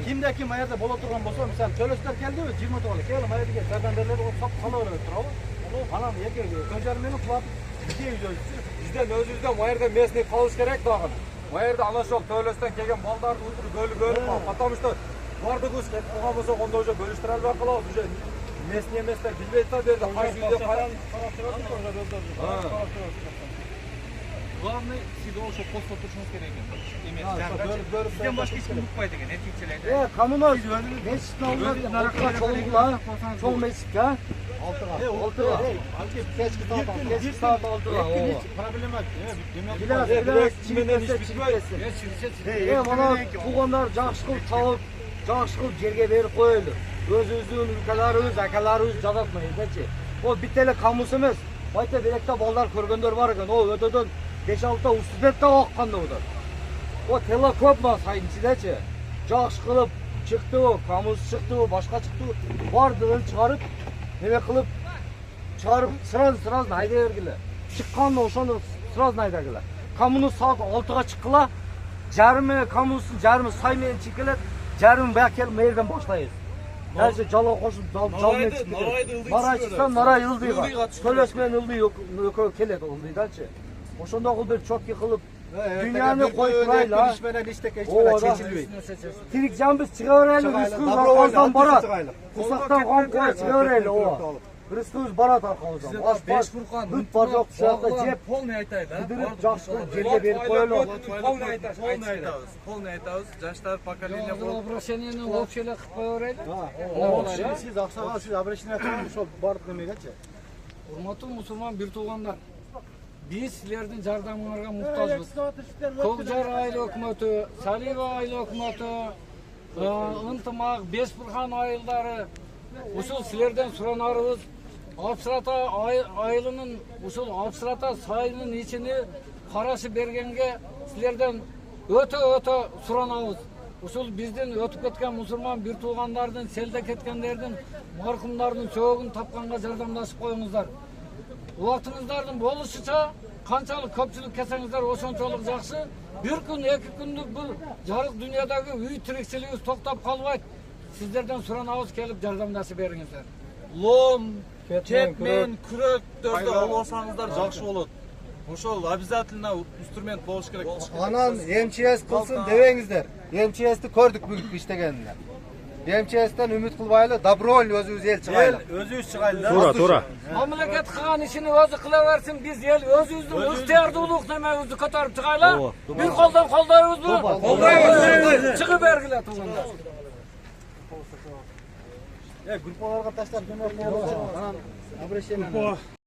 Kimde kim ayarda bola turgan bolsa, misal Төлөстөр keldi mi? 20 to'g'ri. Kelim ayarda keldi. Zarbandarlar o sap qalaveradi turadi. Anam yeke ko'jarmeni qulab ikki uyda. Bizden özümüzden Mayer'de mesleği kalış gerek dağın. Mayer'de anlaşık Төлөстен kelgen baldardı utur bölüp потому что vardı kız ket oğa bolsa onda hoca bölüştürel var kılavuz hoca mesleği mesler bilbeyta derdi qaysı uyda qaran Главный всегда ошо постта турушуңуз керек экен. Эмес. Бизден башка эч ким укпайт экен, нетичелерде. Коммунал mescitini aldı. Naraka çoğunla. Çoğun mescit ha. Altıga. Kechki saat altıga. Problema. Biraz çimekesi. Mana tuğanlar жақсы qilib tavib, жақсы qilib yerga berib qo'yildi. O'z-o'zining ukalarimiz, akalarimiz jazotmaydi-chi. O bittala kamus emas. Bayta berekda bolalar ko'rganlar bor ekan. O o'tadan 5-6 ta ustida oqqanda ular. O tela ko'p ma sayinchidachi. Жақсы qilib chiqdi u, kamus chiqdi u, boshqa chiqdi u. Bordidan chiqarib, nima qilib chiqarib sraz haydavergilar. Chiqqanda o'shani sraz haydagilar. Kamunus soat 6ga chiqqila, jarmi kamusun jarmi saymen chiqilib, jarmi bakel mayerdan boshlaymiz. Neyse jalo qo'shib jalmen chiqdi. Naray chiqsa naray ildiyga. Төлөсмен ildiy yo'q keladi ildiydachi. O'shanda qilib chotki qilib dünyani qo'yib turaylar. Tirik jambis chiqaveraylik, rizqimiz orqasidan boradi. Qursaqdan qon qo'yib chiqaveraylik o. Rizqimiz boradi orqamizdan. Osh bosh furqon, hut bor yo'q, shuyoqda jeb Polni aytaydi, ha. Qidirib жақсы qilib yerga berib qo'yaylik. Polni aytamiz. Polni aytamiz. Жаштар поколение bo'lib. Обращениени общелер qilib qo'yaveraylik. Siz aqsaga siz обращение qilib shu borib nimagacha? Hurmatli musulmon bir tuğanlar. Biz sizlerden yardımlarga muhtojmiz. Ko'kjar oila hukumati, Saliva oila hukumati, Intimaq, Besburxon oilalari usul sizlerden so'ranarimiz. Absirata oilaning usul Absirata soyining içini qarashib berganga sizlerden o'ta so'ranamiz. Usul bizden o'tib ketgan musulmon bir tuğanlardan, selde ketkenlerden, marhumlarning so'g'ini topqanga yordamlashib qo'yingizlar. Vaqtingizlarning bo'lishicha qanchalik ko'pchilik kelsangizlar o'shunchalik yaxshi. Bir kun, 2 kunlik bu jarıq dunyodagi uy tirikchiligingiz to'xtab qolmaydi. Sizlerden so'ranamiz, kelib yordamlashib beringizlar. Lom, ketmen, kurek dörde olsanızlar жақсы болады. Ошол обязательно инструмент болуш керек. Anan MCS qilsin debengizlar. MCS'ni ko'rdik bugun ishlaganlar. MCS'dan umid qilmayli, добровольно o'zimiz el chiqaylik. Өзүбүз чыгайлы. To'ra. Mamlakat qilgan ishini o'zi qilaversin, biz el o'zimizning ixtiyorlik nimamizni ko'tarib chiqaylar. Bir qo'ldan qo'ldaymiz bu. Qo'ldaymiz. Chiqib bergilar tuğanlar. Gruppalarga tashlab jo'natib qo'yamiz. Anan обращение